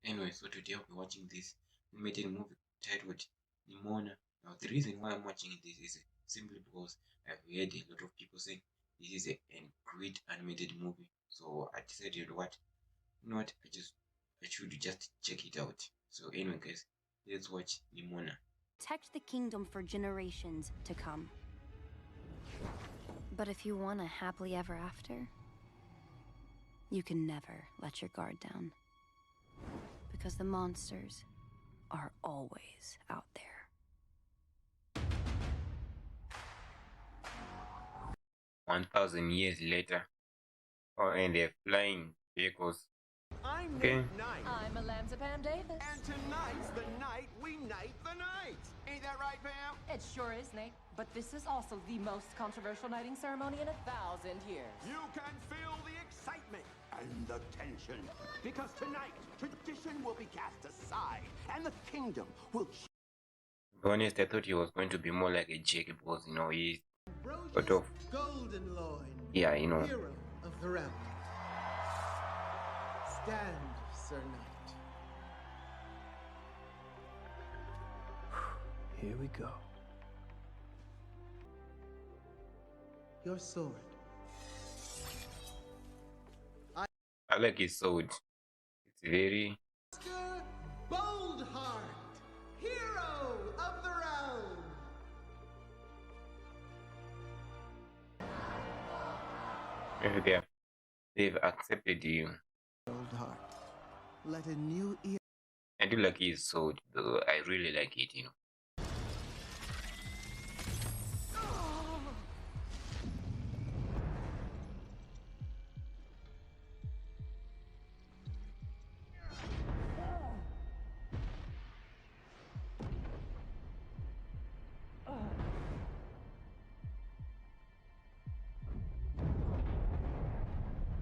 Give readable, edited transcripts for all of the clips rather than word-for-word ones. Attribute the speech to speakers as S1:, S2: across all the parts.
S1: Anyway, so today I'll be watching this animated movie titled Nimona. Now, the reason why I'm watching this is simply because I've heard a lot of people saying this is a great animated movie. So I decided, what? You know what? I should just check it out. So anyway, guys, let's watch Nimona.
S2: Protect the kingdom for generations to come. But if you want a happily ever after, you can never let your guard down. Because the monsters are always out there.
S1: 1,000 years later. Oh, and they're flying vehicles.
S3: I'm
S1: Okay.
S3: Nick Knight.
S4: I'm Elanza Davis.
S3: And tonight's the night we knight the night. Ain't that right, Pam?
S4: It sure is, Nate. But this is also the most controversial knighting ceremony in 1,000 years.
S3: You can feel the excitement and the tension. Because tonight, tradition will be cast aside, and the kingdom will...
S1: To be honest, I thought he was going to be more like a Jake because, he's sort of...
S5: golden loin.
S1: Yeah,
S5: Hero of the realm. Stand, Sir Knight. Here we go. Your sword.
S1: I like his sword. It's very...
S5: Master Boldheart, hero of the realm.
S1: Maybe they've accepted you.
S5: Boldheart, let a new era.
S1: I do like his sword, though. I really like it,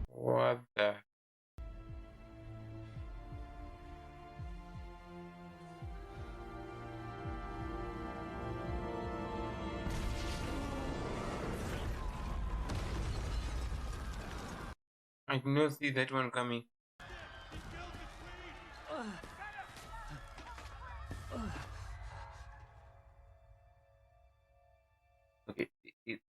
S1: What the... I did not see that one coming. Okay,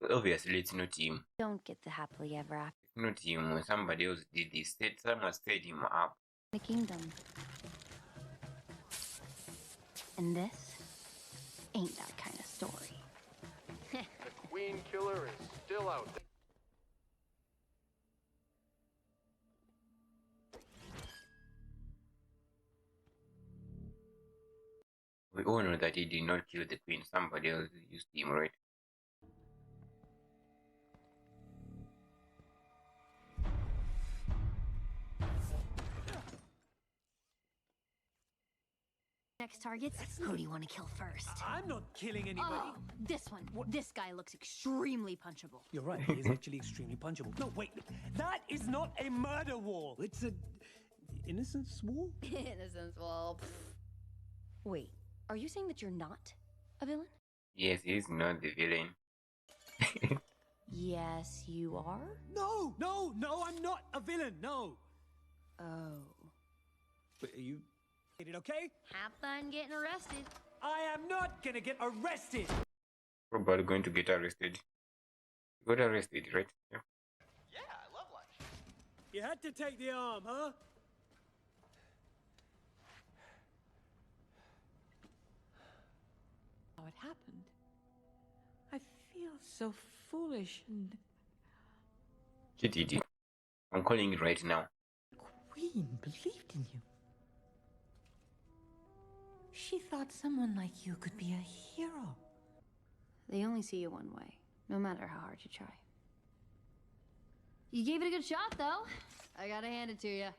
S1: obviously it's not him.
S2: Don't get the happily ever after
S1: It's not him. When somebody else did this, someone set him up.
S2: in the kingdom. And this ain't that kind of story.
S6: The Queen Killer is still out there.
S1: We all know that he did not kill the queen. Somebody else used him, right?
S2: Next targets, who do you want to kill first?
S7: I'm not killing anybody.
S2: Oh, this one. This guy looks extremely punchable.
S7: You're right, he is actually extremely punchable. No, wait, that is not a murder wall. It's a innocence wall?
S2: Innocence wall. Wait, are you saying that you're not a villain?
S1: Yes, he's not the villain.
S2: Yes, you are?
S7: No, I'm not a villain, no.
S2: Oh.
S7: But are you okay?
S2: Have fun getting arrested.
S7: I am not gonna get arrested.
S1: Probably going to get arrested. Got arrested, right? Yeah.
S6: Yeah, I love lunch.
S7: You had to take the arm, huh?
S8: How it happened. I feel so foolish and...
S1: GTD. I'm calling it right now.
S8: Queen believed in you. She thought someone like you could be a hero.
S2: They only see you one way, no matter how hard you try. You gave it a good shot, though. I gotta hand it to you.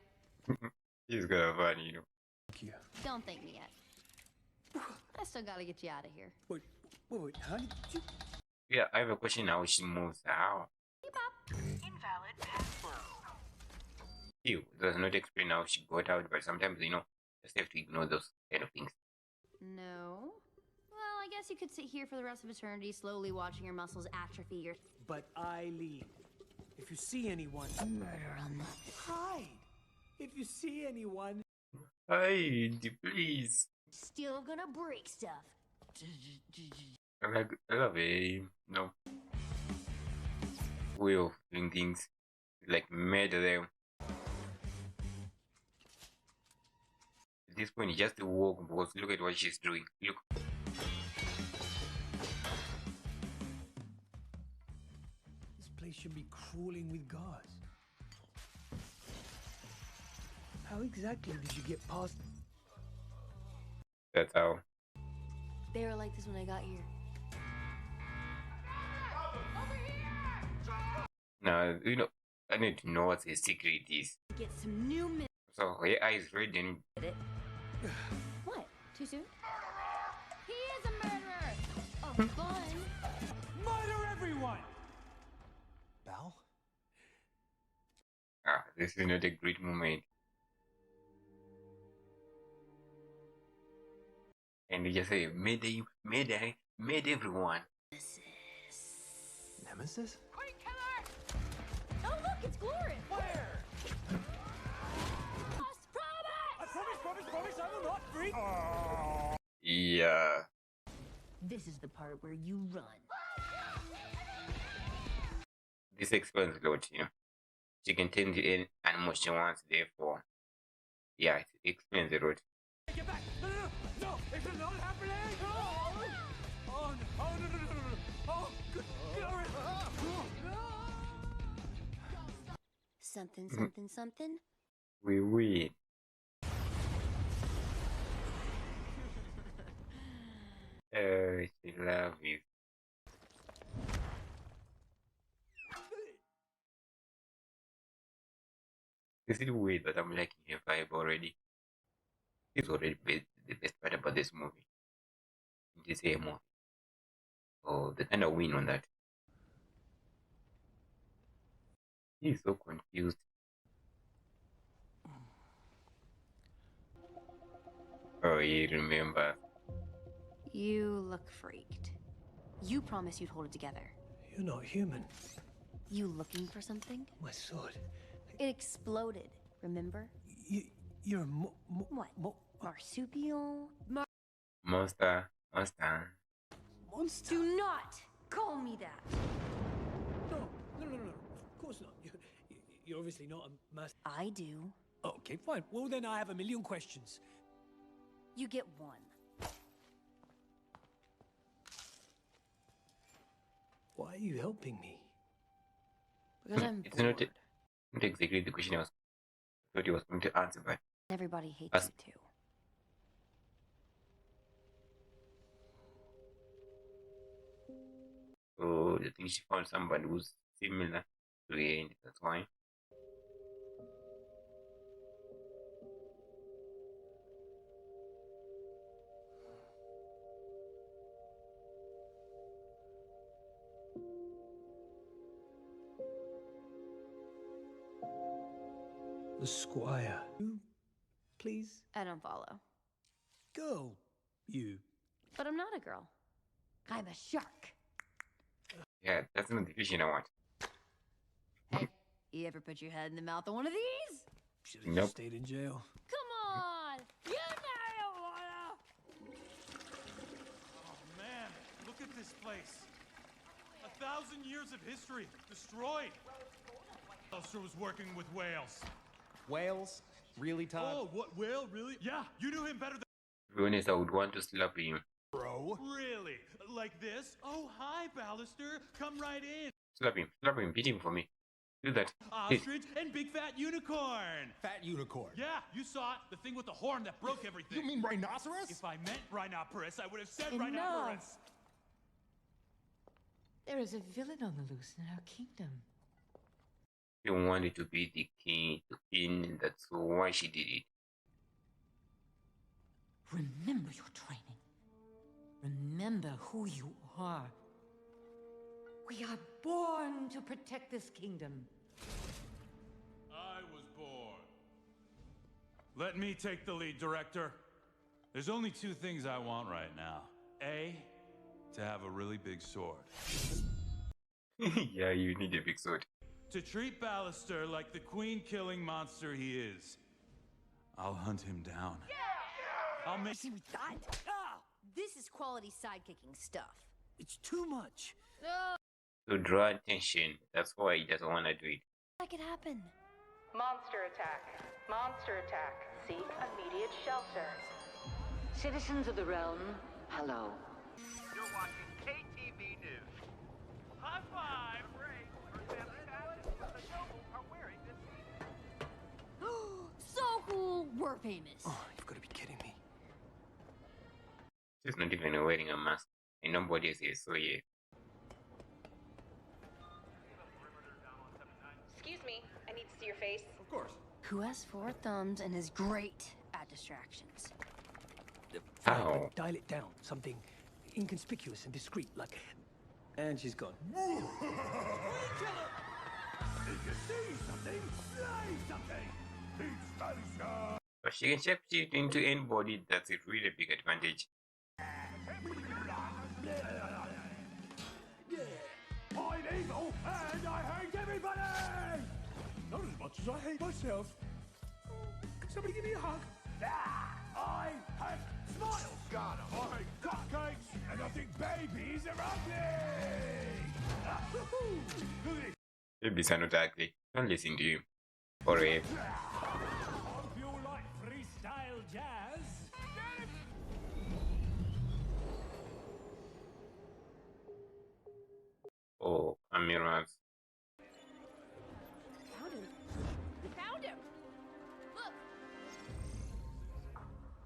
S1: He's got a fun,
S7: Thank you.
S2: Don't thank me yet. I still gotta get you out of here.
S7: Wait, how did you...
S1: Yeah, I have a question how she moves. How?
S4: Invalid password.
S1: Ew, does not explain how she got out, but sometimes, just have to ignore those kind of things.
S2: No. Well, I guess you could sit here for the rest of eternity, slowly watching your muscles atrophy your...
S7: But I leave. If you see anyone...
S2: Murder 'em.
S7: Hide! If you see anyone...
S1: Hi, please.
S2: Still gonna break stuff.
S1: I love a way of doing things. Like murder them. At this point, just walk because look at what she's doing. Look.
S7: This place should be crawling with guards. How exactly did you get past?
S1: That's how.
S2: They were like this when I got here.
S1: Now, I need to know what the secret is.
S2: Get some new men.
S1: So, her eyes red and
S2: What? Too soon? He is a murderer! Oh, fun!
S7: Murder everyone!
S3: Bal?
S1: this is not a great moment. And they just say, Mayday, Mayday, Mayday everyone.
S3: Nemesis?
S2: Queen killer! Oh, look, it's Gloria!
S7: Where?
S2: Lost promise!
S7: Promise, I will not breathe.
S1: Yeah.
S2: This is the part where you run.
S1: This explains a lot, She can turn to any animal she wants, therefore. Yeah, it explains a lot.
S7: Get back! No, it's not happening! Oh, no. Oh, good.
S2: Something.
S1: We win. She love you. Is it weird that I'm liking her vibe already? It's already the best part about this movie. It is a movie. Oh, they kind of win on that. He's so confused. Oh, he remembers.
S2: You look freaked. You promised you'd hold it together.
S7: You're not human.
S2: You looking for something?
S7: My sword.
S2: It exploded, remember?
S7: You're
S2: What? Marsupial?
S1: Monster.
S7: Monster?
S2: Do not call me that!
S7: No. Of course not. You're obviously not a master.
S2: I do.
S7: Okay, fine. Well, then I have a million questions.
S2: You get one.
S7: Why are you helping me?
S2: Because I'm
S1: It's
S2: bored.
S1: not exactly the question I thought he was going to answer, but
S2: Everybody hates
S1: As-
S2: you too.
S1: oh, I think she found somebody who's similar to her, and that's why.
S7: The squire. You, please?
S2: I don't follow.
S7: Girl. You.
S2: But I'm not a girl. I'm a shark.
S1: Yeah, that's not the vision I want.
S2: Hey, you ever put your head in the mouth of one of these?
S7: Should have
S1: Nope.
S7: just stayed in jail.
S2: Come on! You know you wanna!
S9: Oh man, look at this place. 1,000 years of history destroyed. Alistair was working with whales.
S10: Whales? Really, Todd?
S9: Oh, what whale? Really? Yeah, you knew him better than.
S1: To be honest, I would want to slap him.
S10: Bro.
S9: Really? Like this? Oh, hi, Ballister. Come right in.
S1: Slap him, beat him for me. Do that.
S9: Ostrich and big fat unicorn.
S10: Fat unicorn.
S9: Yeah, you saw it. The thing with the horn that broke everything.
S10: You mean rhinoceros?
S9: If I meant rhinoceros, I would have said
S8: Enough.
S9: rhinoceros.
S8: There is a villain on the loose in our kingdom.
S1: She wanted to be the king, that's why she did it.
S8: Remember your training. Remember who you are. We are born to protect this kingdom.
S9: I was born. Let me take the lead, Director. There's only two things I want right now. A, to have a really big sword.
S1: Yeah, you need a big sword.
S9: To treat Ballister like the queen-killing monster he is. I'll hunt him down. I'll make
S7: See with that? Ah!
S2: This is quality sidekicking stuff.
S7: It's too much.
S1: To draw attention. That's why he doesn't want to do it.
S2: That could happen.
S11: Monster attack. Monster attack. Seek immediate shelter.
S8: Citizens of the realm, hello.
S3: You're watching KTV News. High five! Great. For family fashion, the nobles are wearing this season.
S2: So cool, we're famous.
S7: Oh, you've got to be kidding me.
S1: She's not even wearing a mask. And nobody says so yet.
S11: Excuse me, I need to see your face.
S10: Of course.
S2: Who has four thumbs and is great at distractions?
S7: Fine,
S1: Ow.
S7: but dial it down. Something inconspicuous and discreet, like... And she's gone.
S3: If you see something, say something. It's Felicia.
S1: But she can shape shift into anybody. That's a really big advantage.
S3: I'm evil and I hate everybody! Not as much as I hate myself. Can somebody give me a hug? I have smiles! Got 'em. I hate cupcakes and I think babies are ugly! Look at this.
S1: Babies are not ugly. Don't listen to him. Forever.
S7: Hope you like freestyle jazz.
S1: Oh, cameras.
S2: Found him. Found him. Look.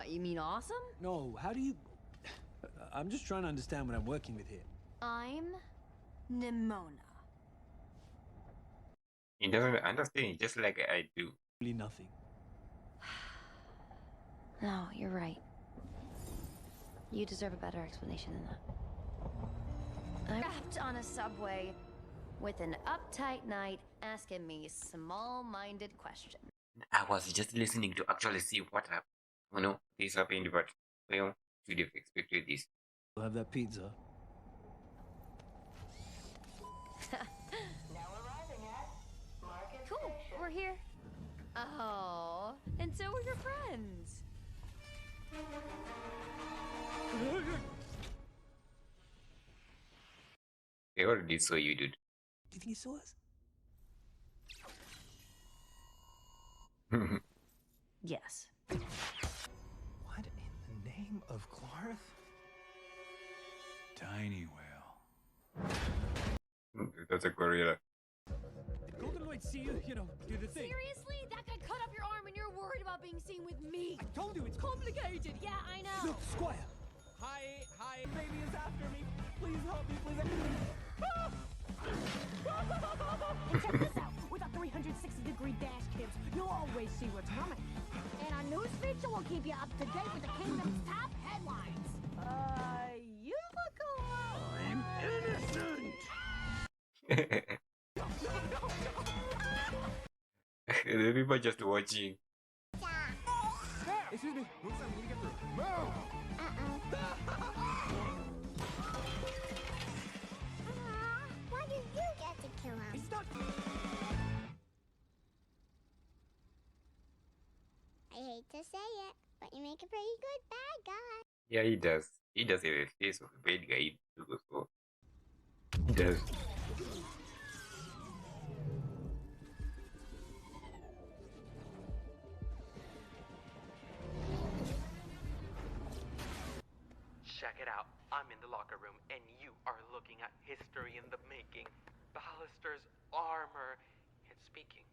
S2: You mean awesome?
S7: No, how do you... I'm just trying to understand what I'm working with here.
S2: I'm Nimona.
S1: He doesn't understand, just like I do.
S7: Really nothing.
S2: No, you're right. You deserve a better explanation than that. I'm trapped on a subway with an uptight knight asking me small-minded questions.
S1: I was just listening to actually see what happened. You know, this happened, but well, should have expected this.
S7: We'll have that pizza.
S11: Now arriving at Market
S2: Cool,
S11: Station.
S2: we're here. Oh, and so are your friends.
S1: They already saw you, dude.
S7: Do you think he saw us?
S2: Yes.
S10: What in the name of Clarth?
S9: Tiny whale.
S1: That's a gorilla.
S7: Did Golden Lloyd see you, do the thing?
S2: Seriously? That guy cut up your arm and you're worried about being seen with me?
S7: I told you it's
S2: Complicated, yeah, I know.
S7: Look, Squire.
S5: Hi, baby is after me. Please help me, please.
S12: And check this out. With our 360-degree dash cams, you'll always see what's coming. And our news feature will keep you up to date with the kingdom's top headlines. You look a lot...
S7: I'm innocent.
S1: The people just watching.
S10: Excuse me. One second, let me get through. Move!
S12: Why did you get to kill him?
S7: He's not...
S12: I hate to say it, but you make a pretty good bad guy.
S1: Yeah, he does. He does have a face of a bad guy. So he does.
S6: Check it out. I'm in the locker room, and you are looking at history in the making. Ballister's armor. It's speaking.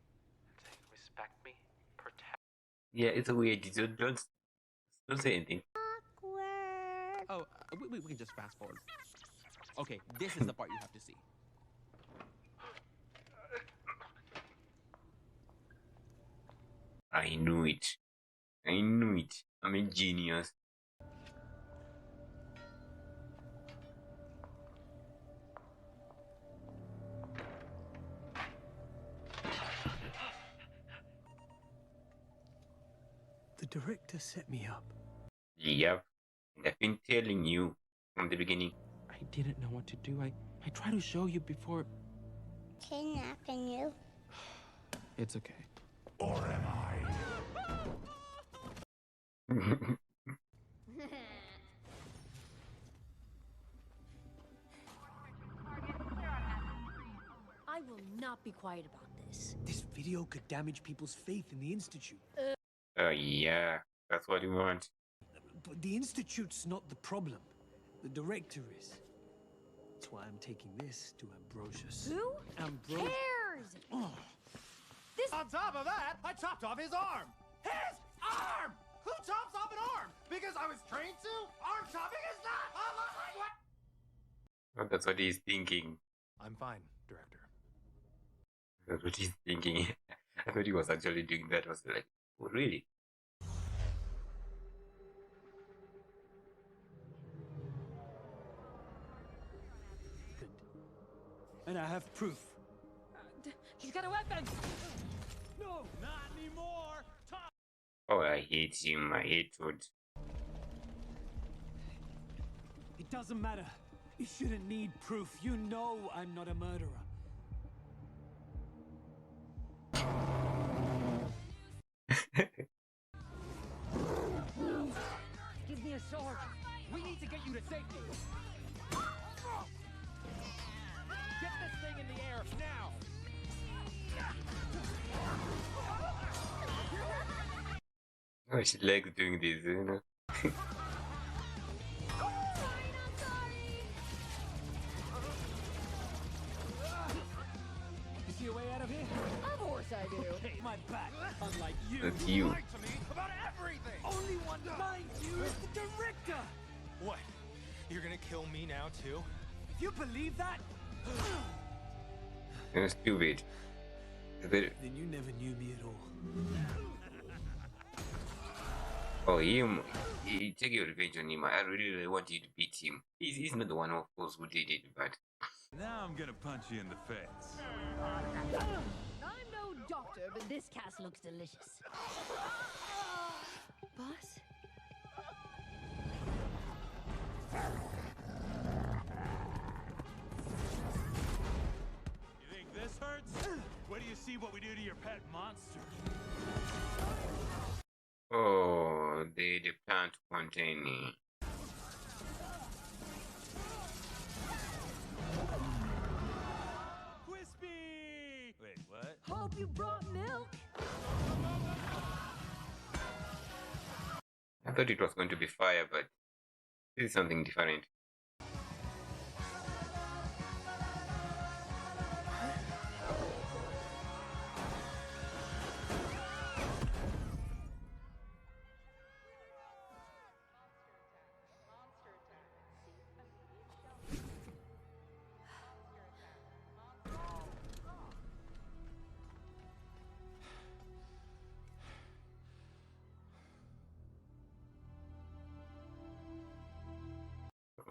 S6: It's saying, respect me, protect.
S1: Yeah, it's weird. Don't say anything.
S12: Awkward.
S5: Oh, we can just fast forward. Okay, this is the part you have to see.
S1: I knew it. I knew it. I'm a genius.
S7: The director set me up.
S1: Yep. And I've been telling you from the beginning.
S5: I didn't know what to do. I tried to show you before.
S12: Kidnapping you.
S5: It's okay.
S3: Or am I?
S12: I will not be quiet about this.
S7: This video could damage people's faith in the Institute.
S1: Yeah, that's what you want.
S7: But the Institute's not the problem. The director is. That's why I'm taking this to Ambrosius.
S12: Who cares? This.
S3: On top of that, I chopped off his arm. His arm! Who chops off an arm? Because I was trained to? Arm chopping is not a language!
S1: Oh, that's what he's thinking.
S10: I'm fine, Director.
S1: That's what he's thinking. I thought he was actually doing that. I was like, oh, really?
S7: And I have proof.
S12: He's got a weapon!
S3: No, not anymore!
S1: Oh, I hate him. I hate Toad.
S7: It doesn't matter. You shouldn't need proof. You know I'm not a murderer.
S12: Give me a sword.
S3: We need to get you to safety. Get this thing in the air now!
S1: Oh, she likes doing this, you know?
S7: You see a way out of here?
S12: Of course I do.
S7: Okay, my back. Unlike you.
S1: That's you.
S3: Lied to me about everything!
S7: Only one mind you is the director.
S10: What? You're gonna kill me now, too?
S7: If you believe that,
S1: You're stupid.
S7: then you never knew me at all.
S1: Oh, he take your revenge on him. I really want you to beat him. He's not the one, of course, who did it, but...
S9: Now I'm gonna punch you in the face.
S12: I'm no doctor, but this cast looks delicious.
S2: Boss?
S9: You think this hurts? Wait do you see what we do to your pet monster?
S1: Oh, they plan to contain me.
S9: Crispy! Wait, what?
S12: Hope you brought milk.
S1: I thought it was going to be fire, but this is something different.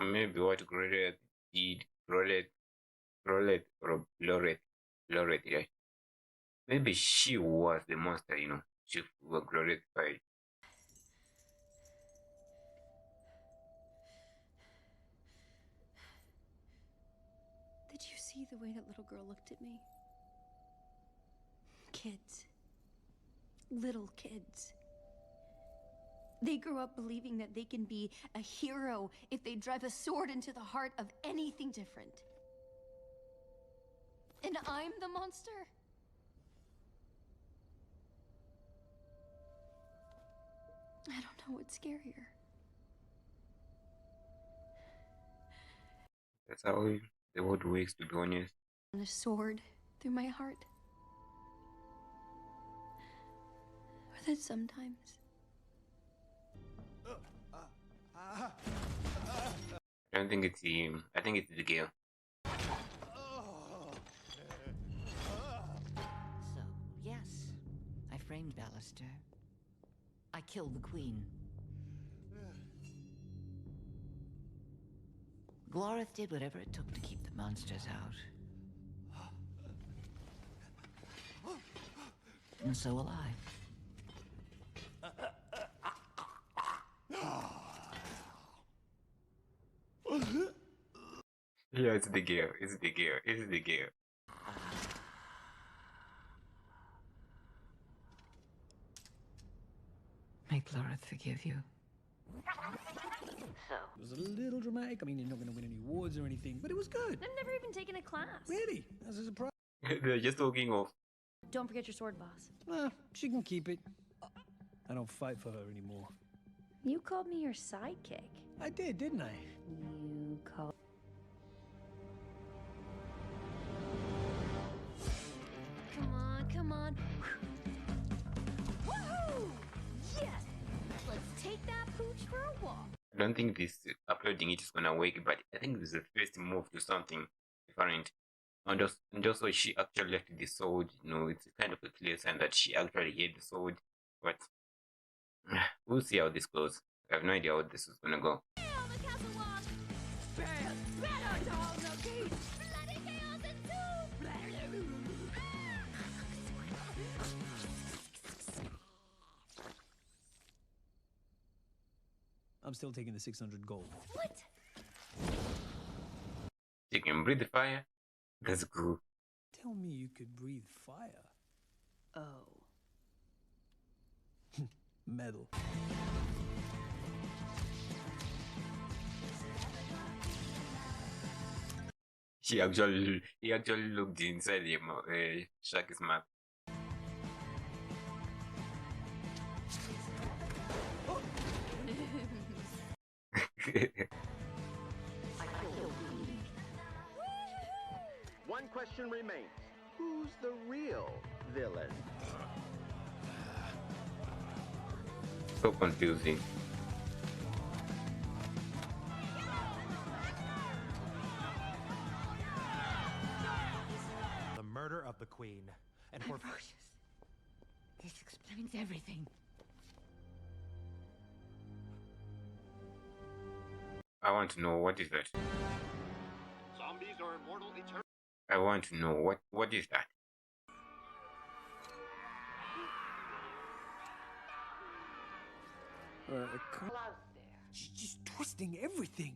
S1: Maybe what Gloret did, Gloret, or Gloret, yeah. Maybe she was the monster, you know. She was glorified.
S2: Did you see the way that little girl looked at me? Kids. Little kids. They grow up believing that they can be a hero if they drive a sword into the heart of anything different. And I'm the monster? I don't know what's scarier.
S1: That's how the world works, to be honest.
S2: And a sword through my heart. Or that sometimes
S1: I don't think it's him. I think it's the girl.
S8: So, yes, I framed Ballister. I killed the Queen. Glorith did whatever it took to keep the monsters out. And so will I.
S1: Yeah, it's the girl. It's the girl. It's the girl.
S8: May make Loreth forgive you?
S12: So,
S7: It was a little dramatic. I mean, you're not going to win any awards or anything, but it was good.
S2: I've never even taken a class.
S7: Really? That's a surprise.
S1: They're just talking of.
S2: Don't forget your sword, boss.
S7: She can keep it. I don't fight for her anymore.
S2: You called me your sidekick.
S7: I did, didn't I?
S2: You called... Come on, come on. Woohoo! Yes! Let's take that pooch for a walk.
S1: I don't think this uploading it is gonna work, but I think this is the first move to something different. And also she actually left the sword, you know, it's kind of a clear sign that she actually had the sword, but we'll see how this goes. I have no idea how this is gonna go.
S7: I'm still taking the 600 gold.
S2: What?
S1: You can breathe the fire. That's cool.
S7: Tell me you could breathe fire.
S2: Oh.
S7: Metal.
S1: He actually looked inside the Shaggy's mouth.
S13: One question remains. Who's the real villain?
S1: So confusing.
S5: The murder of the queen. And for
S8: This explains everything.
S1: I want to know what is that.
S13: Zombies are immortal eternal.
S1: I want to know what is that.
S7: She's twisting everything.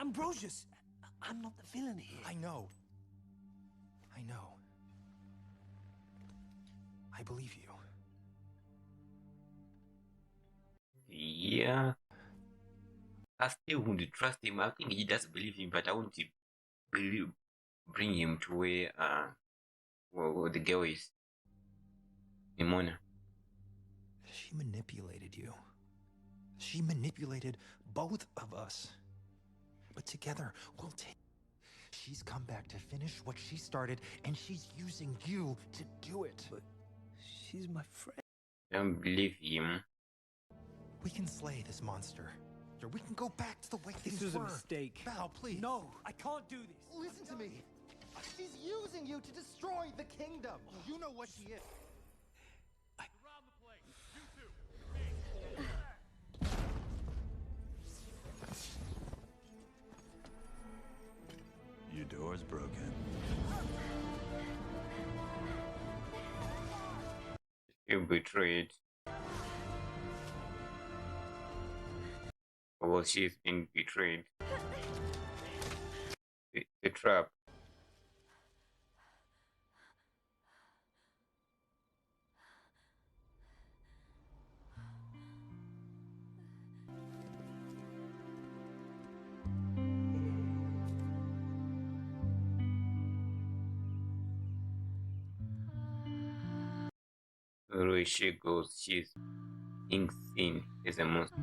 S7: Ambrosius, I'm not the villain here.
S10: I know. I know. I believe you.
S1: Yeah. I still wouldn't trust him. I think he does believe him, but I wouldn't bring him to where the girl is. Nimona.
S10: She manipulated you. She manipulated both of us. But together, we'll take... She's come back to finish what she started, and she's using you to do it.
S7: But she's my friend.
S1: Don't believe him.
S10: We can slay this monster. Or we can go back to the way things
S7: This was
S10: were.
S7: a mistake.
S10: Val, please.
S7: No, I can't do this.
S10: Listen to me. She's using you to destroy the kingdom. You know what she is.
S9: Around the place. You two. Your door's broken.
S1: You betrayed. Well, she's been betrayed. The trap. Where she goes, she's being seen as a monster.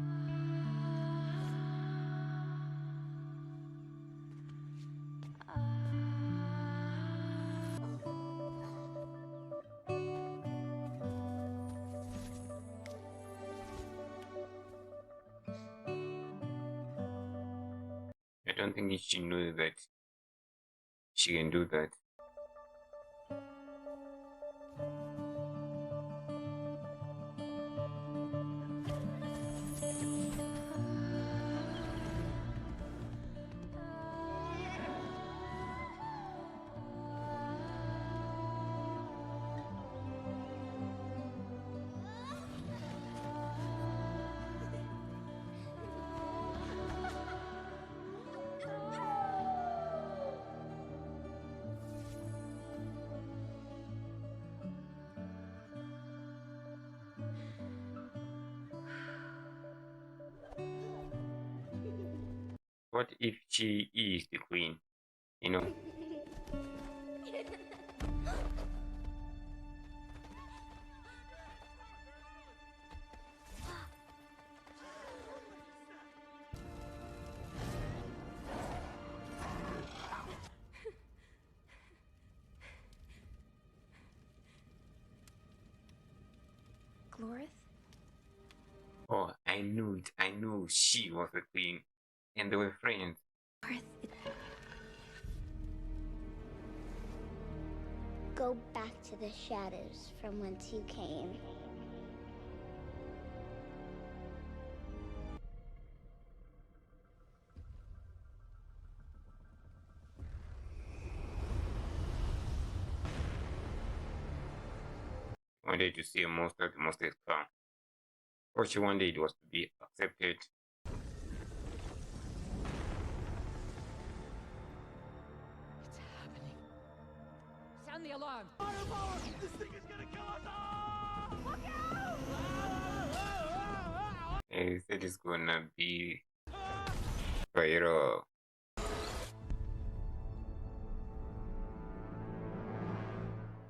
S1: I don't think she knew that she can do that. what if she is the queen? You know.
S2: Glorith?
S1: Oh, I knew it. I knew she was the queen. And they were friends.
S14: Go back to the shadows from whence you came.
S1: Wanted to see a monster, the monster is come. What she wanted was to be accepted.
S8: Sound the alarm!
S3: Firepower! This thing is gonna kill us all! Look out!
S1: They said it's gonna be viral.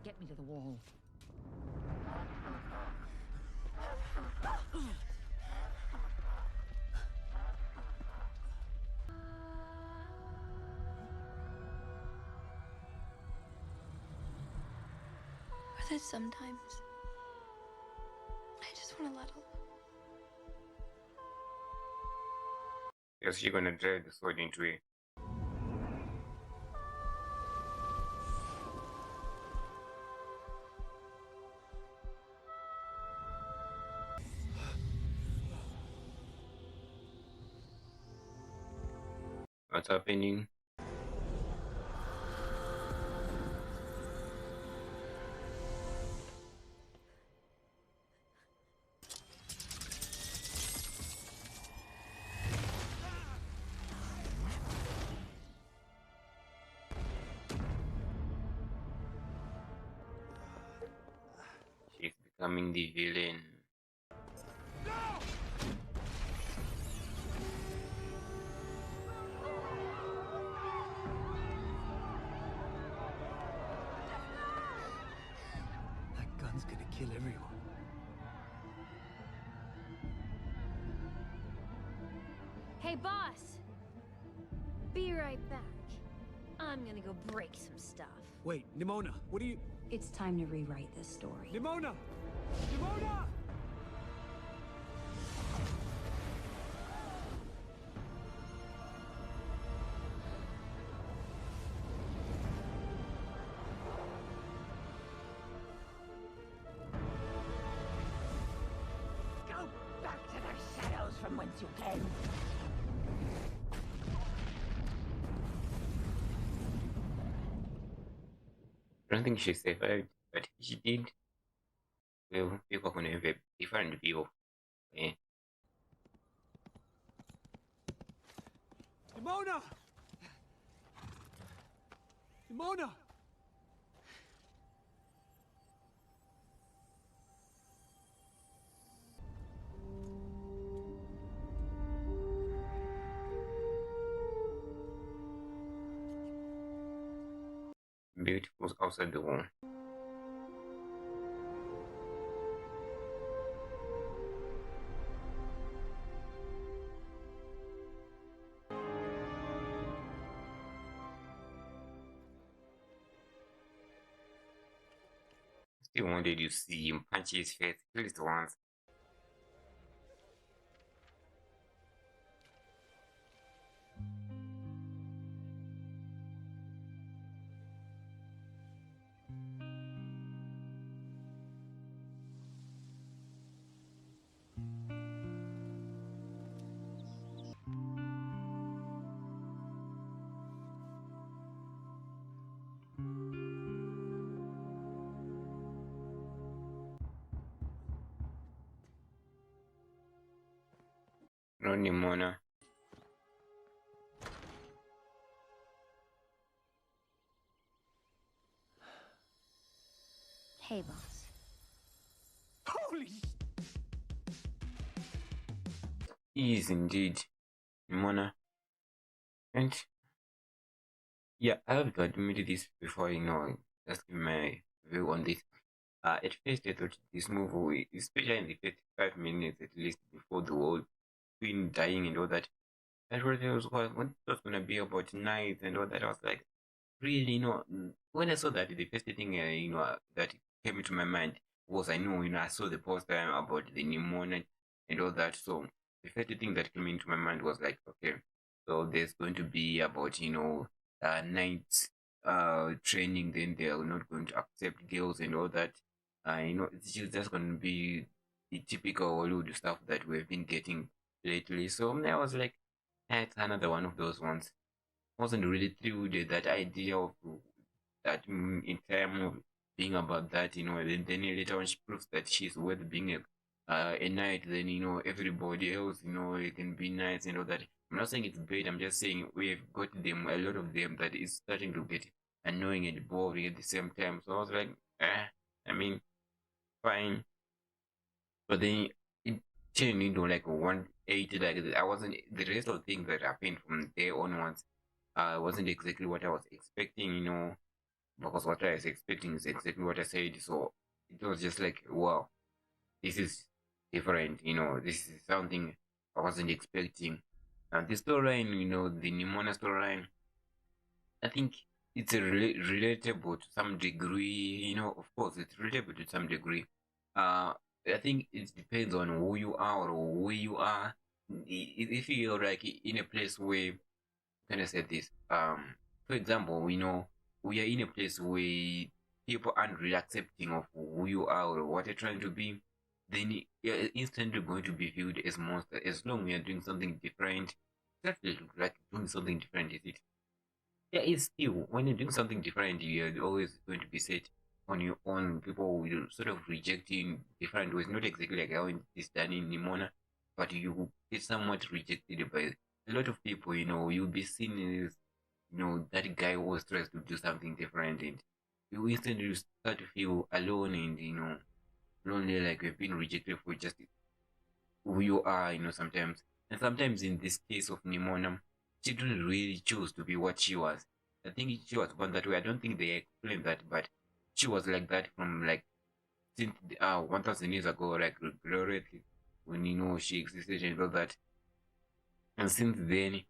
S8: Get me to the wall.
S2: Or that sometimes I just want to let him.
S1: Yes, she's gonna drive the sword into it. What's happening? She's becoming the villain.
S7: That gun's gonna kill everyone.
S12: Hey, boss! Be right back. I'm gonna go break some stuff.
S7: Wait, Nimona, what are you...
S2: It's time to rewrite this story.
S7: Nimona! Nimona!
S12: Go back to the shadows from whence you came.
S1: I don't think she survived, but if she did, well, people are gonna have a different view. Eh?
S7: Nimona! Nimona!
S1: Beautiful outside the wall. Still wanted you to see him punch his face at least once. No, Nimona.
S2: Hey, boss.
S7: Holy...
S1: He is indeed. Nimona. And yeah, I have to admit this before, just give my view on this. At first, I thought this movie, especially in the first 5 minutes at least before the whole queen dying and all that, I thought it was what it was gonna be about knives and all that. I was like, really, when I saw that, the first thing, that came into my mind was I know, I saw the poster about the Nimona and all that. So the first thing that came into my mind was like, okay, so there's going to be about, night training, then they're not going to accept girls and all that. It's just going to be the typical Hollywood stuff that we've been getting lately. So I was like, it's another one of those ones. Wasn't really thrilled with that idea of that entire movie being about that, then later on she proves that she's worth being a knight, then everybody else, it can be knights and all that. I'm not saying it's bad, I'm just saying we've got them, a lot of them, that is starting to get annoying and boring at the same time. So I was like, I mean, fine. But then it turned into like 180, like I wasn't, the rest of things that happened from there onwards wasn't exactly what I was expecting, because what I was expecting is exactly what I said. So it was just like, wow, this is different, this is something I wasn't expecting. And the storyline, the Nimona storyline, I think it's relatable to some degree, of course, it's relatable to some degree. I think it depends on who you are or where you are. If you're like in a place where, can I say this? For example, we are in a place where people aren't really accepting of who you are or what you're trying to be, then you're instantly going to be viewed as monster. As long as you're doing something different, exactly like doing something different, is it? Yeah, it's still when you're doing something different, you're always going to be set on your own. People will sort of reject you in different ways, not exactly like how it's done in Nimona, but you get somewhat rejected by a lot of people. You'll be seen as that guy who was tries to do something different, and you instantly start to feel alone and lonely, like you've been rejected for just who you are, sometimes. And sometimes in this case of Nimona, she didn't really choose to be what she was. I think she was born that way. I don't think they explained that, but she was like that from like since 1,000 years ago, like Gloria, when she existed and all that. And since then,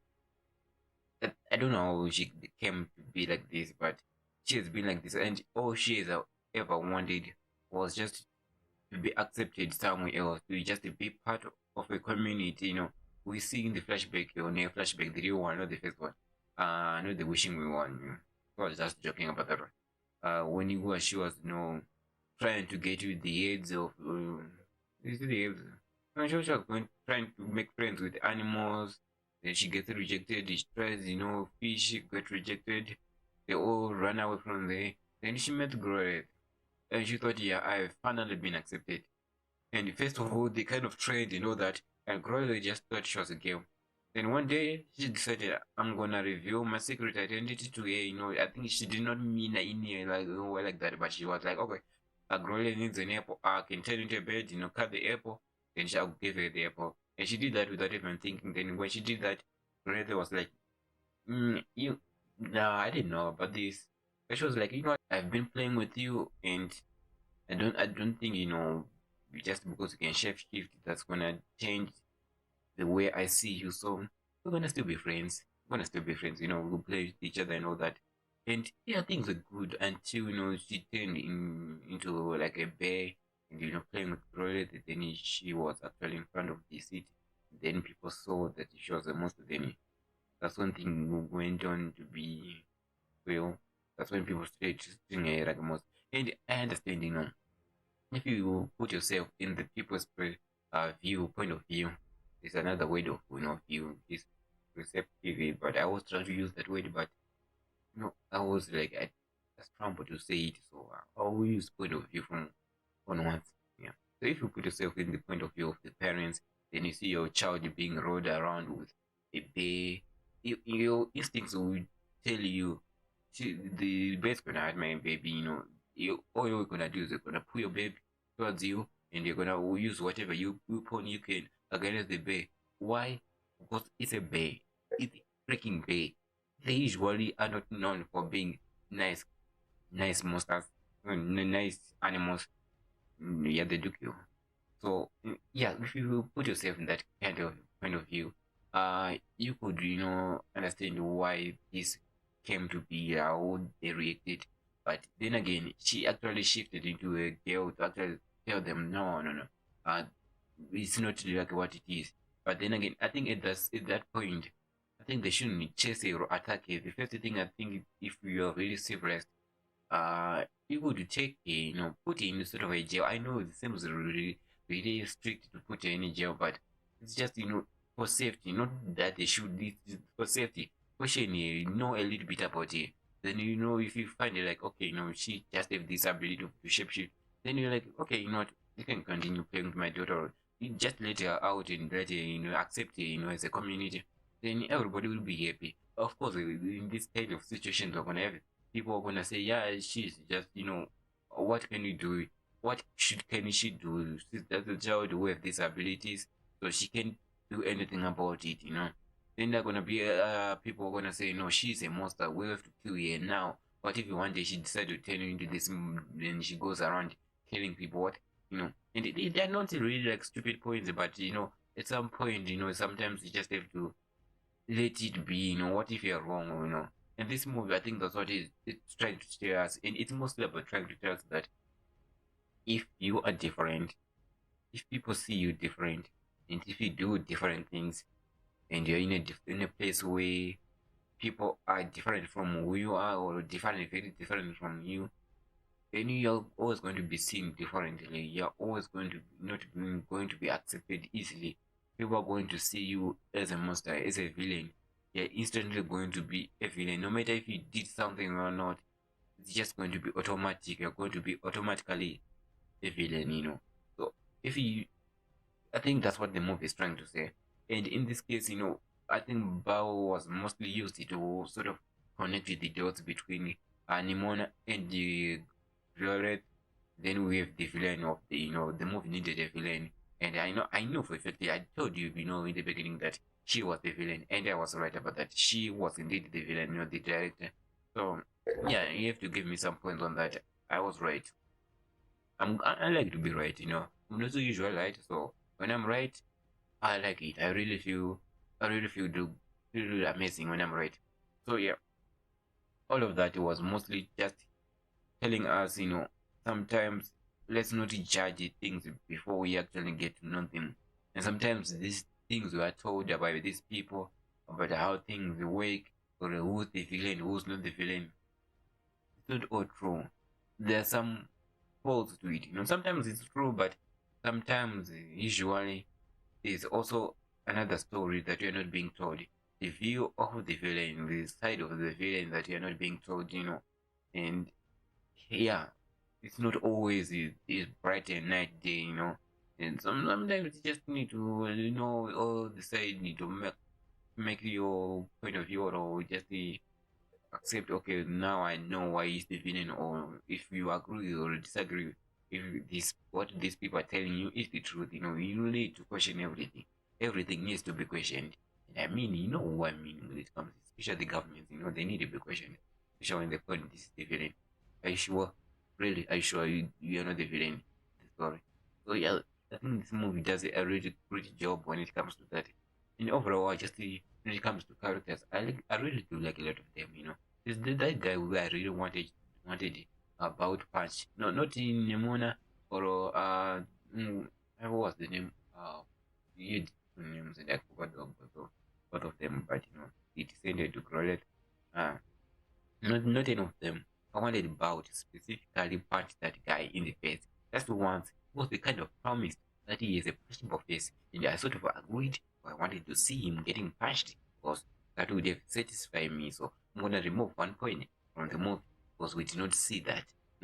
S1: I don't know how she came to be like this, but she has been like this, and all she has ever wanted was just to be accepted somewhere else, to just be part of a community. We see in the flashback, on a flashback, the real one, not the first one, not the wishing we one. I was just joking about that one. When she was, trying to get with the aids of, is it the aids? No, she was going, trying to make friends with animals. Then she gets rejected. She tries, fish get rejected. They all run away from there. Then she met Gloria. And she thought, yeah, I've finally been accepted. And first of all, they kind of trained, that. And Gloria just thought she was a girl. Then one day, she decided, I'm gonna reveal my secret identity to her. I think she did not mean in here like that, but she was like, okay, Gloria needs an apple. I can turn into a bed, cut the apple. Then I'll give her the apple. And she did that without even thinking. Then when she did that, Gloria was like, nah, I didn't know about this. But she was like, I've been playing with you, and I don't think, just because you can shape shift, that's gonna change the way I see you. So we're gonna still be friends. We're gonna still be friends. We'll play with each other and all that. And yeah, things are good until she turned into like a bear and playing with Roy. Then she was actually in front of the city. Then people saw that she was a monster. Then that's one thing went on to be real. That's when people started treating her like a monster. And I understand, if you put yourself in the people's point of view, it's another way of view is receptive. But I was trying to use that word, but I was like I scrambled to say it, so I will use point of view from onwards. Yeah. So if you put yourself in the point of view of the parents, then you see your child being rolled around with a bear, your instincts will tell you, the bear's gonna hurt my baby. All you're gonna do is you're gonna pull your baby towards you, and you're gonna use whatever weapon you can against the bear. Why? Because it's a bear. Breaking Bad, they usually are not known for being nice monsters, nice animals. Yeah, they do kill. So yeah, if you put yourself in that kind of point of view, you could understand why this came to be, how they reacted. But then again, she actually shifted into a girl to actually tell them no, no, no, uh, it's not like what it is. But then again, I think at that point, I think they shouldn't chase it or attack it. The first thing I think, if you are really civilized, you could take a, put in sort of a jail. I know it seems really strict to put her in a jail, but it's just, for safety. Not that they should, it's for safety. Question, know a little bit about it. Then, if you find it like, okay, she just have this ability to shapeshift, then you're like, okay, you know what, you can continue playing with my daughter. You just let her out and let her, accept it, as a community. Then everybody will be happy. Of course, in this kind of situations, we're gonna have people are gonna say, yeah, she's just, what can you do? What can she do? She's just a child with disabilities, so she can't do anything about it. Then they're gonna be people are gonna say, no, she's a monster. We have to kill her now. What if one day she decides to turn into this, then she goes around killing people? What, And they're not really like stupid points, but at some point, sometimes you just have to let it be. What if you're wrong? And this movie, I think that's what it's trying to tell us, and it's mostly about trying to tell us that if you are different, if people see you different, and if you do different things, and you're in a place where people are different from who you are, or very different from you, then you're always going to be seen differently. You're always going to not going to be accepted easily. People are going to see you as a monster, as a villain. You're instantly going to be a villain. No matter if you did something or not, it's just going to be automatic. You're going to be automatically a villain. So if you, I think that's what the movie is trying to say. And in this case, I think Bao was mostly used to sort of connect the dots between Nimona and the Violet. Then we have the villain of the movie needed a villain. And I know for a fact, I told you, in the beginning that she was the villain, and I was right about that. She was indeed the villain, the director. So yeah, you have to give me some points on that. I was right. I like to be right. I'm not so usual right, so when I'm right, I like it. I really feel really amazing when I'm right. So yeah, all of that was mostly just telling us, sometimes let's not judge the things before we actually get to know them. And sometimes these things we are told about these people, about how things work, or who's the villain, who's not the villain, it's not all true. There are some faults to it. Sometimes it's true, but sometimes, usually, there's also another story that you're not being told. The view of the villain, the side of the villain that you're not being told. And yeah, it's not always is bright and night day. And sometimes you just need to, all the side need to make your point of view, or just accept, okay, now I know why he's the villain, or if you agree or disagree, if this what these people are telling you is the truth, you need to question everything. Everything needs to be questioned. And I mean, you know what I mean when it comes, especially the government, they need to be questioned. Especially when they point this is the villain. Are you sure? Really? Are you sure you're not the villain? Sorry. So yeah, I think this movie does a really great job when it comes to that. And overall, I just see when it comes to characters, I really do like a lot of them. Is that guy who I really wanted about Punch? No, not in Nimona, or what was the name? He had two names and I forgot both of them, but he descended to Grolet. Uh, not any of them. I wanted about specifically punch that guy in the face. That's the one was the kind of promise that he is a punchable face, and I sort of agreed. I wanted to see him getting punched because that would have satisfied me. So I'm gonna remove one point from the movie because we did not see that.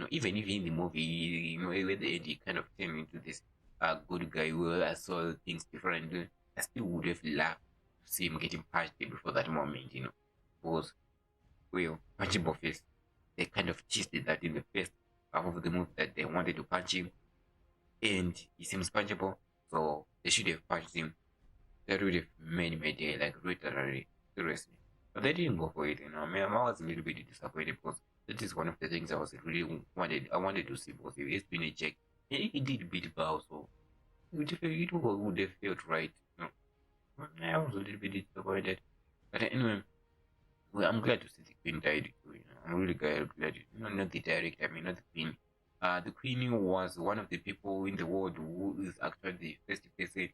S1: Even if in the movie, at the end he kind of turned into this good guy where I saw things differently, I still would have laughed to see him getting punched before that moment. Because well, punchable face. They kind of cheated that in the first half of the movie that they wanted to punch him, and he seems punchable, so they should have punched him. That would have made my day, like literally, seriously. But they didn't go for it, you know. I mean, I was a little bit disappointed because that is one of the things I was really wanted. I wanted to see because it's been a check. He did beat Bao, so it would have felt right, you know. I was a little bit disappointed. But anyway, well, I'm glad to see the Queen died too, you know. I'm really glad, you know, not the director, I mean, not the Queen. The Queen was one of the people in the world who is actually the first person to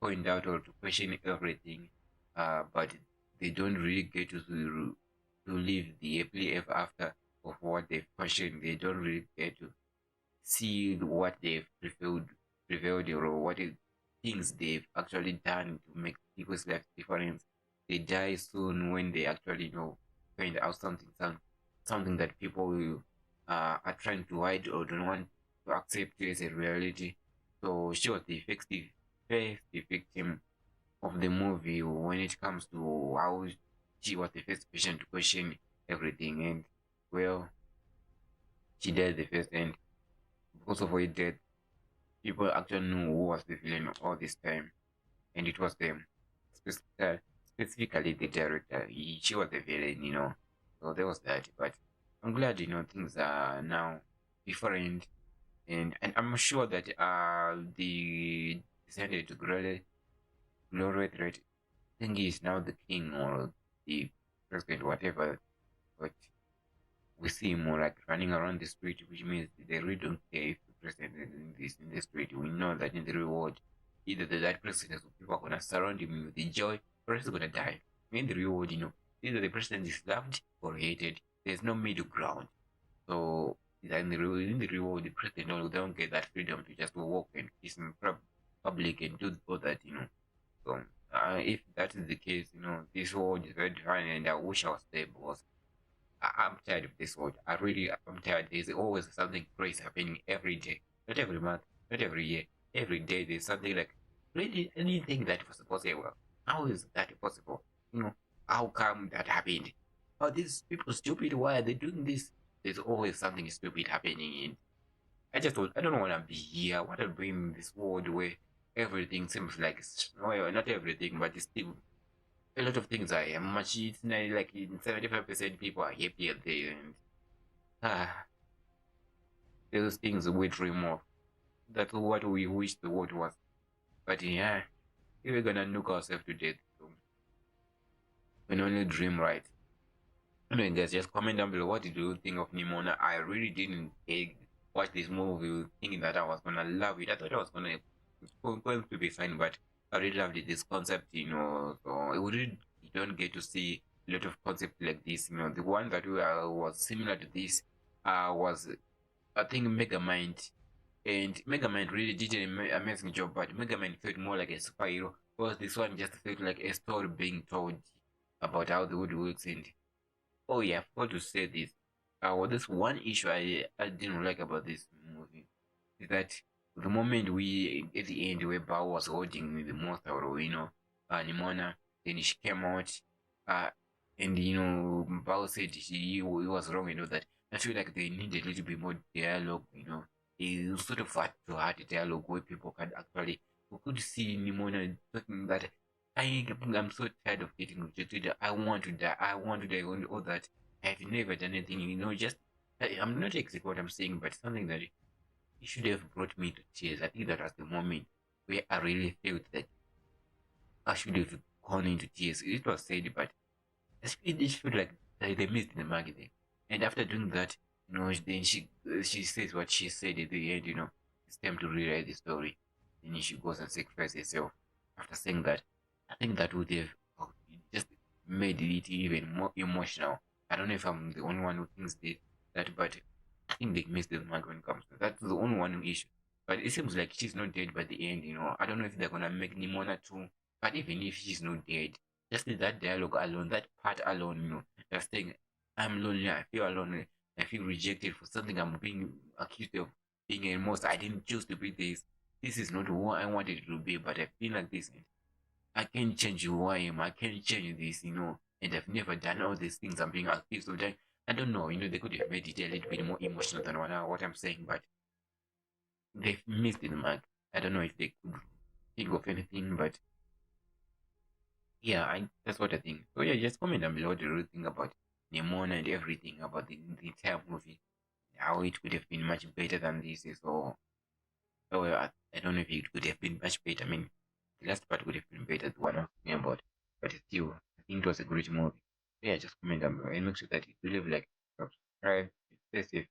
S1: point out or to question everything. But they don't really get to live the happily ever after of what they've questioned. They don't really get to see what they've prevailed or what things they've actually done to make people's lives different. They die soon when they actually, you know, find out something that people are trying to hide or don't want to accept as a reality. So she was the first victim of the movie when it comes to how she was the first patient to question everything, and well, she died the first, and because of her death, people actually knew who was the villain all this time, and it was them. Specifically the director. She was the villain, you know. So there was that. But I'm glad, you know, things are now different, and I'm sure that the descendant to glory threat thing is now the king or the president, whatever. But we see him more like running around the street, which means they really don't care if the president is in the street. We know that in the reward, either that president or people are gonna surround him with the joy, or he's gonna die. In the reward, you know, either the president is loved or hated. There's no middle ground. So in the reward, the president don't get that freedom to just walk and kiss in public and do all that, you know. So if that is the case, you know, this world is very different, and I wish I was there because I'm tired of this world. I'm tired. There's always something crazy happening every day, not every month, not every year. Every day there's something like really anything that was possible. How is that possible? You know, how come that happened? Oh, these people stupid. Why are they doing this? There's always something stupid happening. And I don't want to be here. I want to be in this world where everything seems like well, not everything, but it's still a lot of things I am much. It's not like in 75% people are happy at there, and ah, those things we dream of. That's what we wish the world was. But yeah, we're gonna nuke ourselves to death. So we can only dream, right? Anyway, guys, just comment down below what did you think of Nimona. I really didn't watch this movie thinking that I was gonna love it. I thought I was going to be fine, but I really loved it, this concept, you know. So we really don't get to see a lot of concept like this, you know. The one that was similar to this was, I think, Megamind. And Megamind really did an amazing job, but Megamind felt more like a superhero, whereas this one just felt like a story being told about how the world works. And oh yeah, I forgot to say this. Well, this one issue I didn't like about this movie is that the moment we at the end where Bao was holding the monster, or you know, Nimona, then she came out, uh, and you know, Bao said he was wrong, you know, that I feel like they need a little bit more dialogue, you know, a sort of heart to heart dialogue where people can actually, we could see Nimona talking that I'm so tired of getting rejected. I want to die. I want to die. And all that. I've never done anything. You know, just I'm not exactly what I'm saying, but something that it should have brought me to tears. I think that was the moment where I really felt that I should have gone into tears. It was said, but it just felt like they missed the mark there. And after doing that, you know, then she says what she said at the end. You know, it's time to rewrite the story. Then she goes and sacrifices herself. After saying that, I think that would have just made it even more emotional. I don't know if I'm the only one who thinks that, but I think they missed the mark when it comes to that. That's the only one issue. But it seems like she's not dead by the end, you know. I don't know if they're gonna make Nimona too, but even if she's not dead, just that dialogue alone, that part alone, you know, just saying, I'm lonely, I feel alone, I feel rejected for something I'm being accused of being a monster. I didn't choose to be this. This is not who I wanted to be, but I feel like this. I can't change who I am. I can't change this, you know. And I've never done all these things I'm being accused of doing. I don't know, you know, they could have made it a little bit more emotional than what I'm saying, but they've missed the mark. I don't know if they could think of anything, but yeah, that's what I think. So yeah, just comment down below what you think about Nimona and everything about the entire movie. How it could have been much better than this is, or I don't know if it could have been much better. I mean, the last part would have been better, the one I was talking about. But still, I think it was a great movie. Yeah, just comment down below and make sure that you do leave like, subscribe, stay safe.